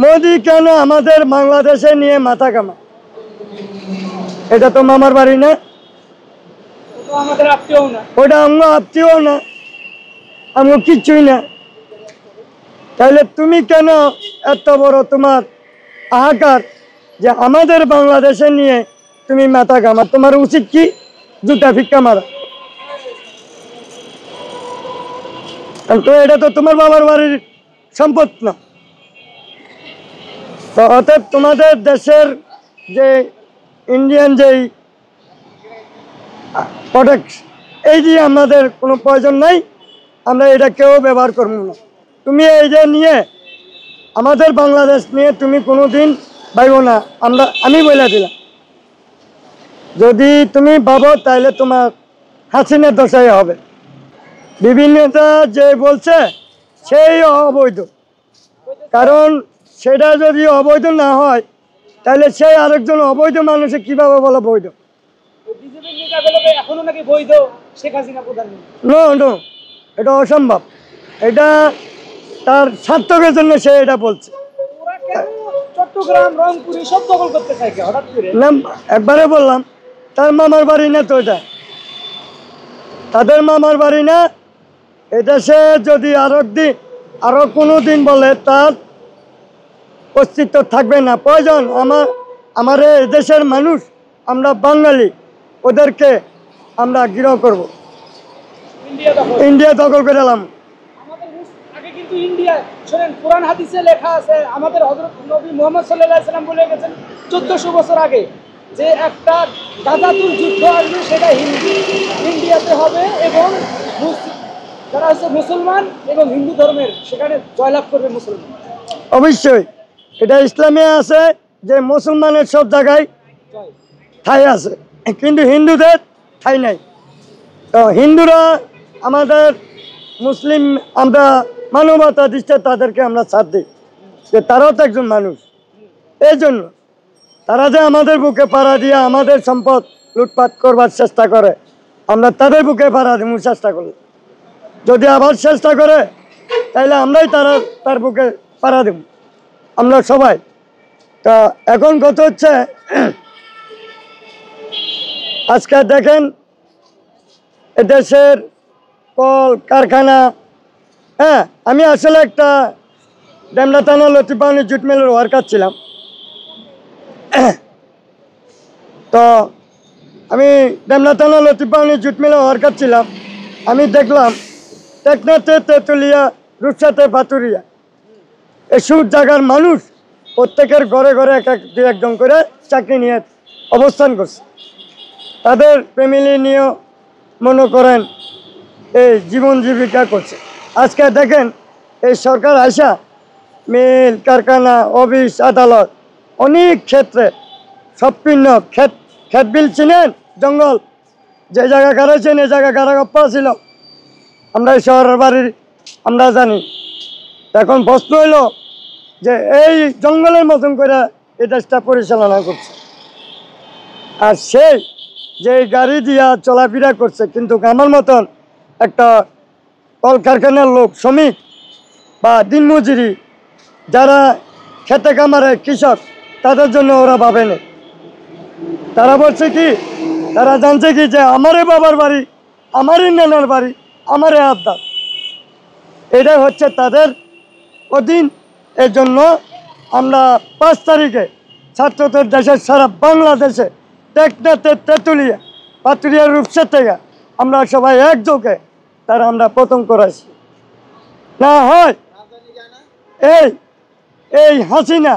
মোদি কেন আমাদের বাংলাদেশে নিয়ে মাথা কামায়? এটা তো মামার বাড়ি না, ওটা আমরা আত্মীয় না, আমরা কিচ্ছুই না। তাহলে তুমি কেন এত বড় তোমার আহাকার যে আমাদের বাংলাদেশে নিয়ে তুমি মাথা কামা? তোমার উচিত কি জুতা ফিক্কা মারা? তো এটা তো তোমার বাবার বাড়ির সম্পদ না। তো অতএব তোমাদের দেশের যে ইন্ডিয়ান যেই প্রোডাক্ট, এই যে আমাদের কোনো প্রয়োজন নাই, আমরা এটা কেউ ব্যবহার করবো না। তুমি এই যে নিয়ে আমাদের বাংলাদেশ নিয়ে তুমি কোনো দিন ভাইবো না। আমি বলে দিলাম, যদি তুমি ভাবো তাহলে তোমার হাসিনের দশাই হবে। বিভিন্নতা যে বলছে সেই অবৈধ, কারণ সেটা যদি অবৈধ না হয় তাহলে সেই আরেকজন অবৈধ মানুষে কিভাবে বলে বৈধ? নো, এটা অসম্ভব। এটা তার সার্থকের জন্য সে এটা বলছে। চট্টগ্রাম, রংপুর সব দখল করতে চাই হঠাৎ করে? না, একবারে বললাম তার মামার বাড়ি না তো, এটা তাদের মামার বাড়ি না। এটা সে যদি আরো কোনো দিন বলে তার অস্তিত্ব থাকবে না। প্রয়োজন আমার এই দেশের মানুষ, আমরা বাঙালি, ওদেরকে আমরা গৃহ করব, ইন্ডিয়া দখল করে এলাম। আগে কিন্তু ইন্ডিয়া শোনেন, কোরআন হাদিসে লেখা আছে, আমাদের হযরত নবী মুহাম্মদ সাল্লাল্লাহু আলাইহি সাল্লাম বলে গেছেন 1400 বছর আগে যে একটা গাজাতুল যুদ্ধ আসবে, সেটা ইন্ডিয়াতে হবে এবং যারা হচ্ছে মুসলমান এবং হিন্দু ধর্মের সেখানে জয়লাভ করবে মুসলমান। অবশ্যই এটা ইসলামে আছে যে মুসলমানের সব জায়গায় ঠাঁই আছে, কিন্তু হিন্দুদের ঠাঁই নাই। তো হিন্দুরা আমাদের মুসলিম, আমরা মানবতা দৃষ্টিতে তাদেরকে আমরা ছাড় দিই যে তারাও তো একজন মানুষ। এই জন্য তারা যে আমাদের বুকে পাড়া দিয়ে আমাদের সম্পদ লুটপাট করবার চেষ্টা করে, আমরা তাদের বুকে পাড়া দিব চেষ্টা করি। যদি আবার চেষ্টা করে তাহলে আমরাই তার বুকে পাড়া দেব, আমরা সবাই। তা এখন কথা হচ্ছে, আজকে দেখেন এদেশের কল কারখানা, হ্যাঁ, আমি আসলে একটা ডেমরা থানা লতিপাউনি জুট মিলের ওয়ার্কার ছিলাম। তো আমি ডেমরা থানা লতিপাউনি জুট মিলের ওয়ার্কার ছিলাম। আমি দেখলাম টেকনাতে, তেঁতুলিয়া, রূপসাতে, পাতুরিয়া এসব জায়গার মানুষ প্রত্যেকের ঘরে ঘরে একজন করে চাকরি নিয়ে অবস্থান করছে। তাদের ফ্যামিলি নিয়েও মনে করেন এই জীবন জীবিকা করছে। আজকে দেখেন এই সরকার আসা মিল, কারখানা, অফিস, আদালত, অনেক ক্ষেত্রে সবপূর্ণ ক্ষেত বিল চিনেন, জঙ্গল যে জায়গা গাড়াইছেন, এই জায়গা গাড়াগপ্পা ছিল, আমরা এই শহরের বাড়ির আমরা জানি। এখন প্রশ্ন হইল যে এই জঙ্গলের মতন করে এই দেশটা পরিচালনা করছে, আর সেই যে গাড়ি দিয়া চলাফেরা করছে, কিন্তু আমার মতন একটা কলকারখানার লোক, শ্রমিক বা দিনমজুরি, যারা খেতে কামারে কৃষক, তাদের জন্য ওরা ভাবেনি। তারা বলছে কি, তারা জানছে কি যে আমারই বাবার বাড়ি, আমারই নানার বাড়ি, আমারই আবদার, এটাই হচ্ছে তাদের অধীন। এই জন্য আমরা 5 তারিখে ছাত্রদের দেশের সারা বাংলাদেশে টেকনাতে, তেঁতুলিয়া, পাতুরিয়ার রূপসা থেকে আমরা সবাই একযোগে তারা আমরা প্রথম করাইছি। না হয় এই হাসিনা